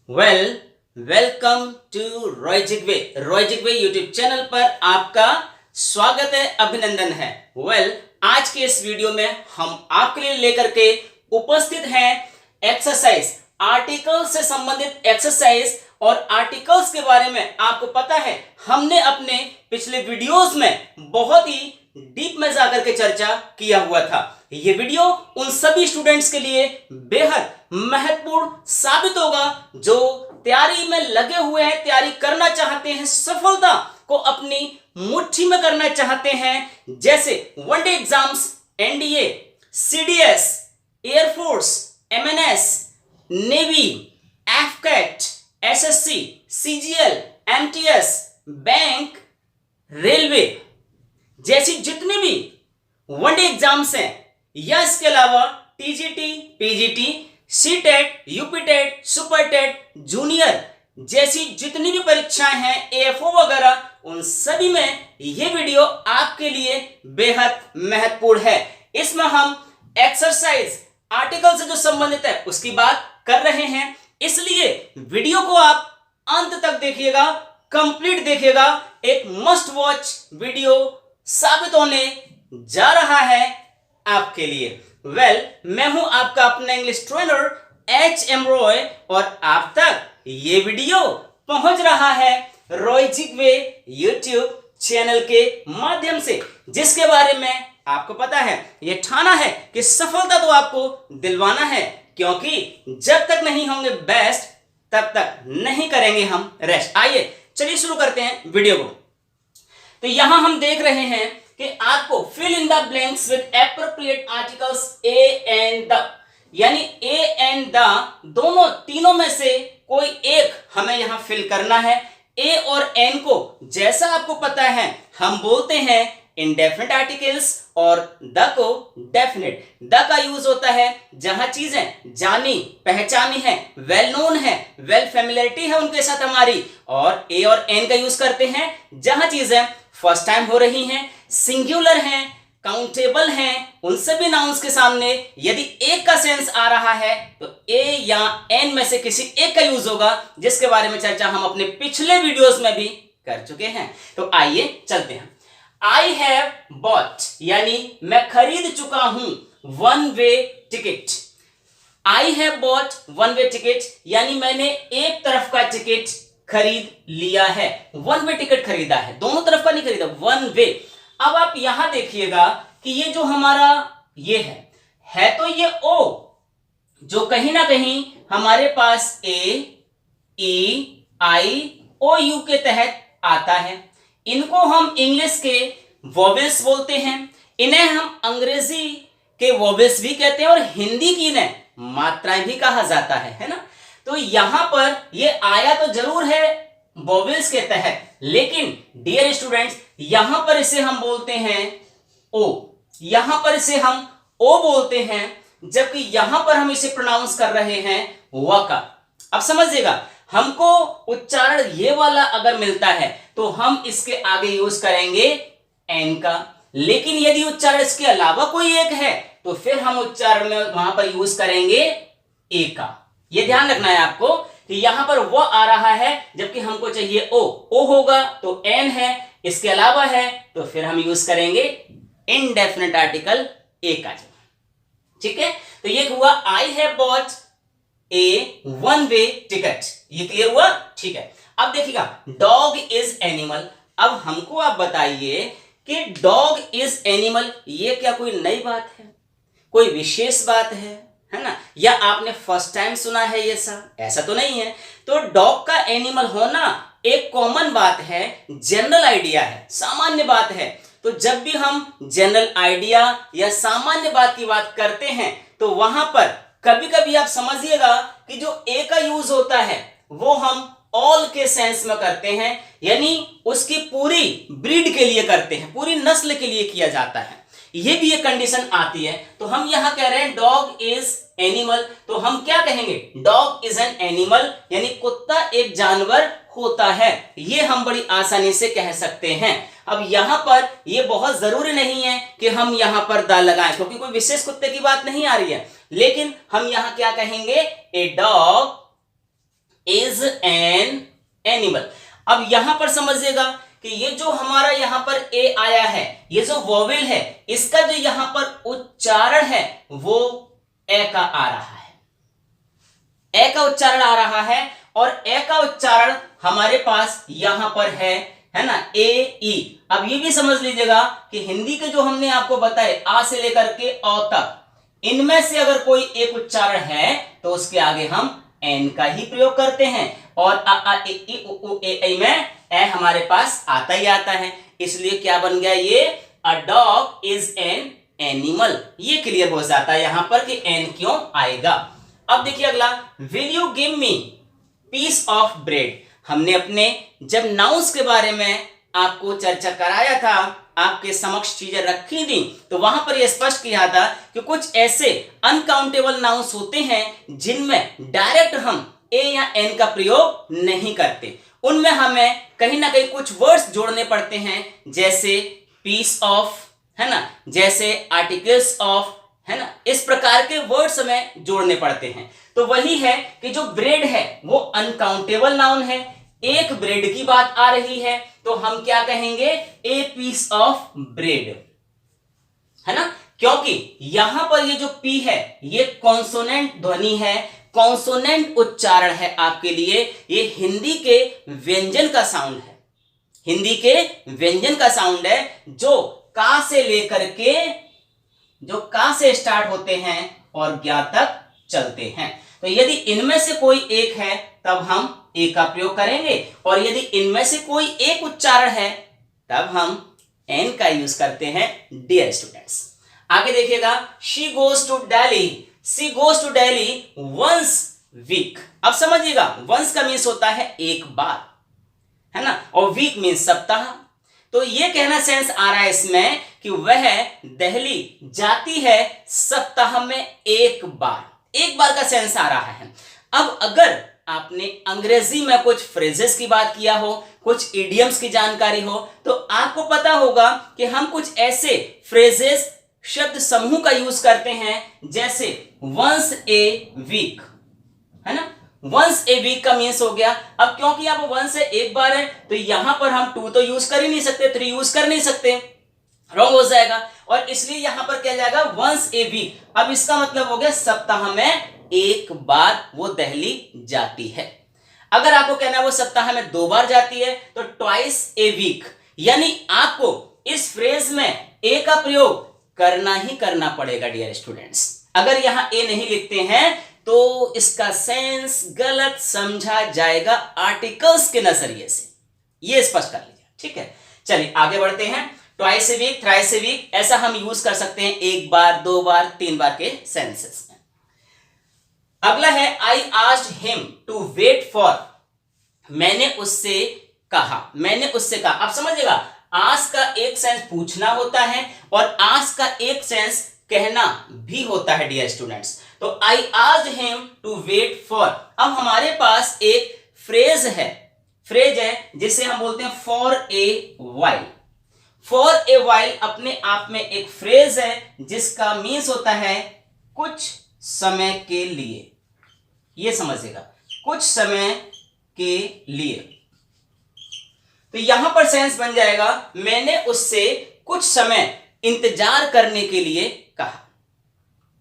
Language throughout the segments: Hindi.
वेल वेलकम टू रॉय जिगवे यूट्यूब चैनल पर आपका स्वागत है, अभिनंदन है। आज के इस वीडियो में हम आपके लिए लेकर के उपस्थित हैं एक्सरसाइज, आर्टिकल से संबंधित एक्सरसाइज। और आर्टिकल्स के बारे में आपको पता है, हमने अपने पिछले वीडियोस में बहुत ही डीप में जाकर के चर्चा किया हुआ था। ये वीडियो उन सभी स्टूडेंट्स के लिए बेहद महत्वपूर्ण साबित होगा जो तैयारी में लगे हुए हैं, तैयारी करना चाहते हैं, सफलता को अपनी मुट्ठी में करना चाहते हैं, जैसे one day exams, NDA, CDS, air force, MNS, navy, AFCAT, SSC, CGL, MTS, bank, railway जैसी जितनी भी वनडे एग्जाम्स हैं, या इसके अलावा TGT, PGT, CTET, UPTET, super TET, junior जैसी जितनी भी परीक्षाएं हैं, एएफओ वगैरह, उन सभी में यह वीडियो आपके लिए बेहद महत्वपूर्ण है। इसमें हम एक्सरसाइज, आर्टिकल से जो संबंधित है उसकी बात कर रहे हैं, इसलिए वीडियो को आप अंत तक देखिएगा, कंप्लीट देखिएगा। एक मस्ट वॉच वीडियो साबित होने जा रहा है आपके लिए। मैं हूं आपका अपना इंग्लिश ट्रेनर एच.एम. रॉय और आप तक ये वीडियो पहुंच रहा है रॉय जिगवे यूट्यूब चैनल के माध्यम से, जिसके बारे में आपको पता है, ये ठाना है कि सफलता तो आपको दिलवाना है, क्योंकि जब तक नहीं होंगे बेस्ट तब तक नहीं करेंगे हम रेस्ट। आइए चलिए शुरू करते हैं वीडियो को। तो यहां हम देख रहे हैं कि आपको fill in the blanks with appropriate articles a and the, यानी ए एंड द दोनों तीनों में से कोई एक हमें यहां फिल करना है। ए और एन को जैसा आपको पता है हम बोलते हैं इंडेफिनिट आर्टिकल्स और द को डेफिनिट। द का यूज होता है जहां चीजें जानी पहचानी है, वेल नोन है, वेल फेमिलियरिटी है उनके साथ हमारी। और ए और एन का यूज करते हैं जहां चीजें फर्स्ट टाइम हो रही हैं, सिंगुलर हैं, काउंटेबल हैं। उन सभी नाउन्स के सामने यदि एक का सेंस आ रहा है तो ए या एन में से किसी एक का यूज होगा, जिसके बारे में चर्चा हम अपने पिछले वीडियोस में भी कर चुके हैं। तो आइए चलते हैं। आई हैव बॉट, यानी मैं खरीद चुका हूं one way ticket. I have bought one way ticket, यानी मैंने एक तरफ का टिकट खरीद लिया है, वन वे टिकट खरीदा है, दोनों तरफ का नहीं खरीदा, वन वे। अब आप यहां देखिएगा कि ये जो हमारा ये है तो ये ओ, जो कहीं ना कहीं हमारे पास ए, ई, आई, ओ, यू के तहत आता है। इनको हम इंग्लिश के वोवेल्स बोलते हैं, इन्हें हम अंग्रेजी के वोवेल्स भी कहते हैं और हिंदी की इन्हें मात्राएं भी कहा जाता है ना। तो यहां पर ये आया तो जरूर है वोवेल्स के तहत, लेकिन डियर स्टूडेंट्स यहां पर इसे हम बोलते हैं ओ, यहां पर इसे हम ओ बोलते हैं, जबकि यहां पर हम इसे प्रोनाउंस कर रहे हैं व का। अब समझिएगा, हमको उच्चारण ये वाला अगर मिलता है तो हम इसके आगे यूज करेंगे एन का, लेकिन यदि उच्चारण इसके अलावा कोई एक है तो फिर हम उच्चारण में वहां पर यूज करेंगे ए का। ये ध्यान रखना है आपको कि यहां पर वो आ रहा है, जबकि हमको चाहिए ओ होगा तो एन है, इसके अलावा है तो फिर हम यूज करेंगे इनडेफिनिट आर्टिकल ए का। ठीक है, तो ये हुआ I have bought A one way ticket. ये क्लियर हुआ? ठीक है। अब देखिएगा, डॉग इज एनिमल। अब हमको आप बताइए कि डॉग इज एनिमल, ये क्या कोई नई बात है, कोई विशेष बात है ना, या आपने फर्स्ट टाइम सुना है ये सब? ऐसा तो नहीं है। तो डॉग का एनिमल होना एक कॉमन बात है, जनरल आइडिया है, सामान्य बात है। तो जब भी हम जनरल आइडिया या सामान्य बात की बात करते हैं तो वहां पर कभी कभी आप समझिएगा कि जो ए का यूज होता है वो हम ऑल के सेंस में करते हैं, यानी उसकी पूरी ब्रीड के लिए करते हैं, पूरी नस्ल के लिए किया जाता है। ये भी एक कंडीशन आती है। तो हम यहां कह रहे हैं डॉग इज एनिमल, तो हम क्या कहेंगे? डॉग इज एन एनिमल, यानी कुत्ता एक जानवर होता है। ये हम बड़ी आसानी से कह सकते हैं। अब यहां पर ये बहुत जरूरी नहीं है कि हम यहां पर द लगाएं, क्योंकि कोई विशेष कुत्ते की बात नहीं आ रही है, लेकिन हम यहां क्या कहेंगे? A dog is an animal. अब यहां पर समझिएगा कि ये जो हमारा यहां पर ए आया है, ये जो वोवेल है, इसका जो यहां पर उच्चारण है वो ए का आ रहा है, ए का उच्चारण आ रहा है। और ए का उच्चारण हमारे पास यहां पर है ना, ए ई। अब ये भी समझ लीजिएगा कि हिंदी के जो हमने आपको बताए आ से लेकर के औ तक, इनमें से अगर कोई एक उच्चारण है तो उसके आगे हम एन का ही प्रयोग करते हैं। और आ ए ई उ ऊ ए ऐ में ए हमारे पास आता ही आता है, इसलिए क्या बन गया ये, a dog is an animal. ये क्लियर हो जाता है यहां पर कि एन क्यों आएगा। अब देखिए अगला, will you give me piece of bread. हमने अपने जब नाउंस के बारे में आपको चर्चा कराया था, आपके समक्ष चीजें रखी थी, तो वहां पर यह स्पष्ट किया था कि कुछ ऐसे अनकाउंटेबल नाउंस होते हैं जिनमें डायरेक्ट हम ए या एन का प्रयोग नहीं करते, उनमें हमें कहीं ना कहीं कुछ वर्ड्स जोड़ने पड़ते हैं, जैसे पीस ऑफ, है ना, जैसे आर्टिकल्स ऑफ, है ना, इस प्रकार के वर्ड्स हमें जोड़ने पड़ते हैं। तो वही है कि जो ब्रेड है वो अनकाउंटेबल नाउन है, एक ब्रेड की बात आ रही है तो हम क्या कहेंगे, ए पीस ऑफ ब्रेड, है ना, क्योंकि यहां पर ये जो पी है ये कॉन्सोनेंट ध्वनि है, कॉन्सोनेंट उच्चारण है आपके लिए, ये हिंदी के व्यंजन का साउंड है, हिंदी के व्यंजन का साउंड है, जो का से लेकर के, जो का से स्टार्ट होते हैं और ज्ञा तक चलते हैं। तो यदि इनमें से कोई एक है तब हम ए का प्रयोग करेंगे, और यदि इनमें से कोई एक उच्चारण है तब हम एन का यूज करते हैं डियर स्टूडेंट्स। आगे देखिएगा, she goes to Delhi, she goes to Delhi once week. अब समझिएगा, वंस का मीन्स होता है एक बार, है ना, और वीक मीन्स सप्ताह। तो ये कहना सेंस आ रहा है इसमें कि वह दिल्ली जाती है सप्ताह में एक बार, एक बार का सेंस आ रहा है। अब अगर आपने अंग्रेजी में कुछ फ्रेजेस की बात किया हो, कुछ इडियम्स की जानकारी हो, तो आपको पता होगा कि हम कुछ ऐसे फ्रेजेस, शब्द समूह का यूज करते हैं, जैसे वंस ए वीक, है ना, वंस ए वीक का मीन्स हो गया। अब क्योंकि आप वंस से एक बार है तो यहां पर हम टू तो यूज कर ही नहीं सकते, थ्री यूज कर नहीं सकते, रॉन्ग हो जाएगा, और इसलिए यहां पर क्या जाएगा, वंस ए वीक। अब इसका मतलब हो गया सप्ताह में एक बार वो दिल्ली जाती है। अगर आपको कहना है वो सप्ताह में दो बार जाती है तो ट्वाइस ए वीक, यानी आपको इस फ्रेज में ए का प्रयोग करना ही करना पड़ेगा डियर स्टूडेंट्स। अगर यहां ए नहीं लिखते हैं तो इसका सेंस गलत समझा जाएगा आर्टिकल्स के नजरिए से, ये स्पष्ट कर लीजिए, ठीक है। चलिए आगे बढ़ते हैं। Twice a week, thrice a week, ऐसा हम यूज कर सकते हैं एक बार, दो बार, तीन बार के सेंसेस में। अगला है, I asked him to wait for, मैंने उससे कहा, मैंने उससे कहा। अब समझिएगा, आस्क का एक सेंस पूछना होता है और आस्क का एक सेंस कहना भी होता है डियर स्टूडेंट्स। तो I asked him to wait for, अब हमारे पास एक फ्रेज है जिसे हम बोलते हैं for a while. For a while अपने आप में एक फ्रेज है जिसका मीन्स होता है कुछ समय के लिए, ये समझिएगा, कुछ समय के लिए। तो यहां पर सेंस बन जाएगा, मैंने उससे कुछ समय इंतजार करने के लिए कहा।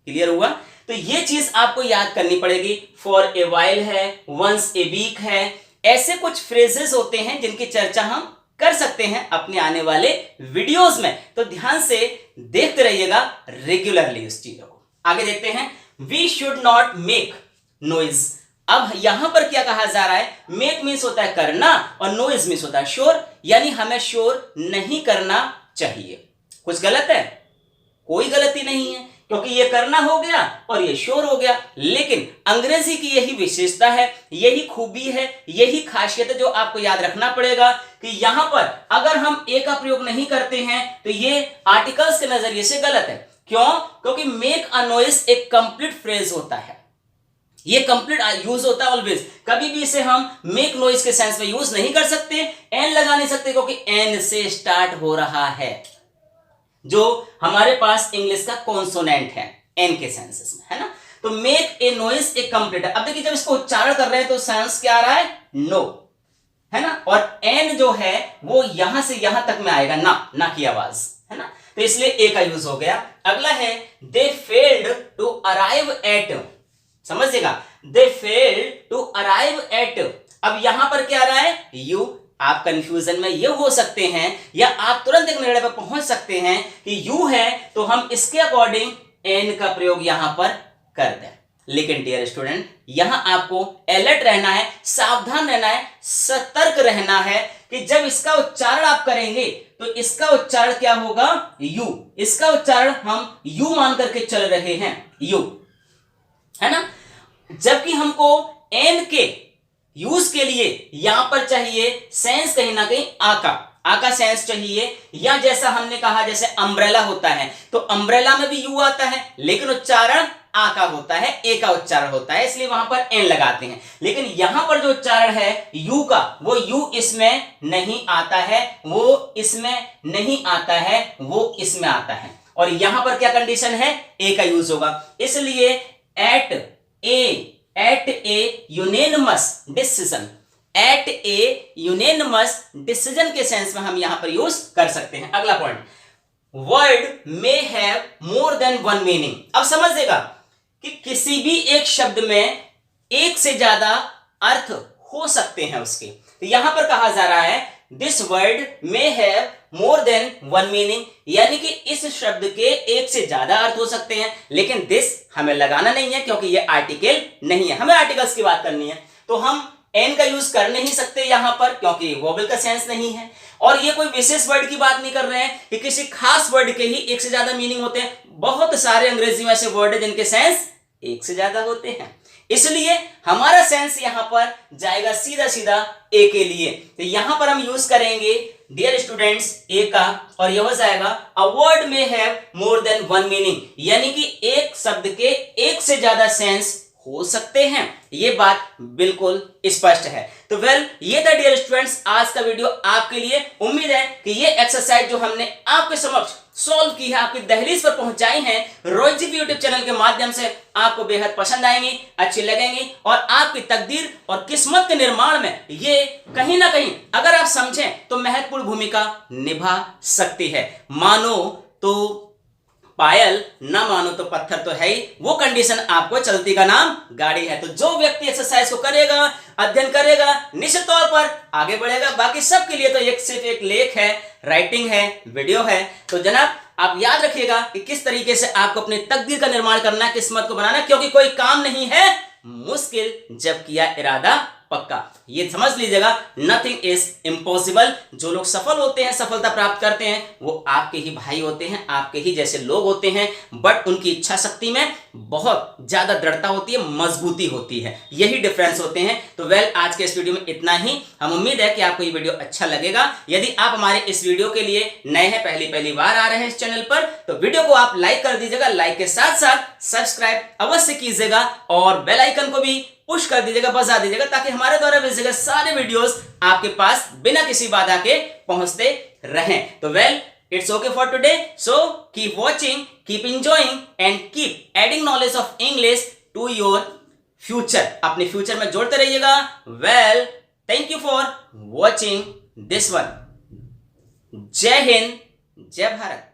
क्लियर हुआ? तो ये चीज आपको याद करनी पड़ेगी। फॉर ए वाइल है, वंस ए वीक है, ऐसे कुछ फ्रेजेस होते हैं जिनकी चर्चा हम कर सकते हैं अपने आने वाले वीडियोस में, तो ध्यान से देखते रहिएगा रेगुलरली उस चीजों को। आगे देखते हैं, we should not make noise. अब यहां पर क्या कहा जा रहा है, मेक मीन्स होता है करना और नॉइज मीन्स होता है शोर, यानी हमें शोर नहीं करना चाहिए। कुछ गलत है? कोई गलती नहीं है, क्योंकि ये करना हो गया और ये शोर हो गया। लेकिन अंग्रेजी की यही विशेषता है, यही खूबी है, यही खासियत है जो आपको याद रखना पड़ेगा कि यहां पर अगर हम ए का प्रयोग नहीं करते हैं तो ये आर्टिकल्स के नजरिए से गलत है। क्यों? क्योंकि मेक अ नॉइज एक कंप्लीट फ्रेज होता है, ये कंप्लीट यूज होता है ऑलवेज। कभी भी इसे हम मेक नॉइज के सेंस में यूज नहीं कर सकते, एन लगा नहीं सकते, क्योंकि एन से स्टार्ट हो रहा है, जो हमारे पास इंग्लिश का कॉन्सोनेंट है एन के सेंसेस में, है ना। तो make a noise A complete. अब देखिए जब इसको उच्चारण कर रहे हैं तो साउंड क्या आ रहा है, नो, है ना, और एन जो है वो यहां से यहां तक में आएगा, ना की आवाज, है ना, तो इसलिए ए का यूज हो गया। अगला है they failed to arrive at, समझिएगा, they failed to arrive at. अब यहां पर क्या आ रहा है, यू। आप कंफ्यूजन में ये हो सकते हैं या आप तुरंत एक निर्णय पर पहुंच सकते हैं कि यू है तो हम इसके अकॉर्डिंग एन का प्रयोग यहां पर कर दें। लेकिन डियर स्टूडेंट, यहां आपको अलर्ट रहना है, सावधान रहना है, सतर्क रहना है कि जब इसका उच्चारण आप करेंगे तो इसका उच्चारण क्या होगा, यू। इसका उच्चारण हम यू मान करके चल रहे हैं, यू, है ना, जबकि हमको एन के यूज के लिए यहां पर चाहिए सेंस कहीं ना कहीं आका सेंस चाहिए, या जैसा हमने कहा जैसे अम्ब्रेला होता है तो अम्ब्रेला में भी यू आता है लेकिन उच्चारण आका होता है, ए का उच्चारण होता है, इसलिए वहां पर एन लगाते हैं। लेकिन यहां पर जो उच्चारण है यू का, वो यू इसमें नहीं आता है, वो इसमें नहीं आता है, वो इसमें आता है, और यहां पर क्या कंडीशन है, ए का यूज होगा। इसलिए एट ए यूनेनिमस डिसीजन, एट ए यूनेनिमस डिसीजन के सेंस में हम यहां पर यूज कर सकते हैं। अगला point, word may have more than one meaning. अब समझिएगा कि किसी भी एक शब्द में एक से ज्यादा अर्थ हो सकते हैं उसके, तो यहां पर कहा जा रहा है this word may have more than one meaning, यानी कि इस शब्द के एक से ज्यादा अर्थ हो सकते हैं, लेकिन दिस हमें लगाना नहीं है क्योंकि ये आर्टिकल नहीं है, हमें आर्टिकल्स की बात करनी है, तो हम एन का यूज कर नहीं सकते यहां पर क्योंकि वोवेल का सेंस नहीं है। और ये कोई विशेष वर्ड की बात नहीं कर रहे हैं कि किसी खास वर्ड के ही एक से ज्यादा मीनिंग होते हैं, बहुत सारे अंग्रेजी में ऐसे वर्ड है जिनके सेंस एक से ज्यादा होते हैं, इसलिए हमारा सेंस यहां पर जाएगा सीधा सीधा ए के लिए। तो यहां पर हम यूज करेंगे डियर स्टूडेंट्स ए का, और यह हो जाएगा अ वर्ड में have more than one meaning, यानी कि एक शब्द के एक से ज्यादा सेंस हो सकते हैं, ये बात बिल्कुल स्पष्ट है। तो ये था डियर स्टूडेंट्स आज का वीडियो आपके लिए। उम्मीद है कि ये एक्सरसाइज जो हमने आपके समक्ष सॉल्व की है, आपकी दहलीज पर पहुंचाई है रोइजिक यूट्यूब चैनल के माध्यम से, आपको बेहद पसंद आएंगी, अच्छी लगेंगी, और आपकी तकदीर और किस्मत के निर्माण में ये कहीं ना कहीं अगर आप समझें तो महत्वपूर्ण भूमिका निभा सकती है। मानो तो पायल, ना मानो तो पत्थर तो है ही, वो कंडीशन आपको चलती का नाम गाड़ी है। तो जो व्यक्ति एक्सरसाइज को करेगा, अध्ययन करेगा, निश्चित तौर पर आगे बढ़ेगा। बाकी सबके लिए तो एक सिर्फ एक लेख है, राइटिंग है, वीडियो है। तो जनाब आप याद रखिएगा कि किस तरीके से आपको अपनी तकदीर का निर्माण करना है, किस्मत को बनाना, क्योंकि कोई काम नहीं है मुश्किल जब किया इरादा पक्का। ये समझ लीजिएगा, नथिंग इज इम्पॉसिबल। जो लोग सफल होते हैं, सफलता प्राप्त करते हैं, वो आपके ही भाई होते हैं, आपके ही जैसे लोग होते हैं, बट उनकी इच्छा शक्ति में बहुत ज्यादा दृढ़ता होती है, मजबूती होती है, यही डिफरेंस होते हैं। तो आज के इस वीडियो में इतना ही। हम उम्मीद है कि आपको ये वीडियो अच्छा लगेगा। यदि आप हमारे इस वीडियो के लिए नए हैं, पहली बार आ रहे हैं इस चैनल पर, तो वीडियो को आप लाइक कर दीजिएगा, लाइक के साथ साथ सब्सक्राइब अवश्य कीजिएगा, और बेल आइकन को भी पुश कर दीजिएगा, बजा दीजिएगा, ताकि हमारे द्वारा भेजे गए सारे वीडियोस आपके पास बिना किसी बाधा के पहुंचते रहें। तो it's okay for today, so keep watching, keep enjoying and keep adding knowledge of English to your future. अपने फ्यूचर में जोड़ते रहिएगा। Thank you for watching this one. जय हिंद, जय भारत।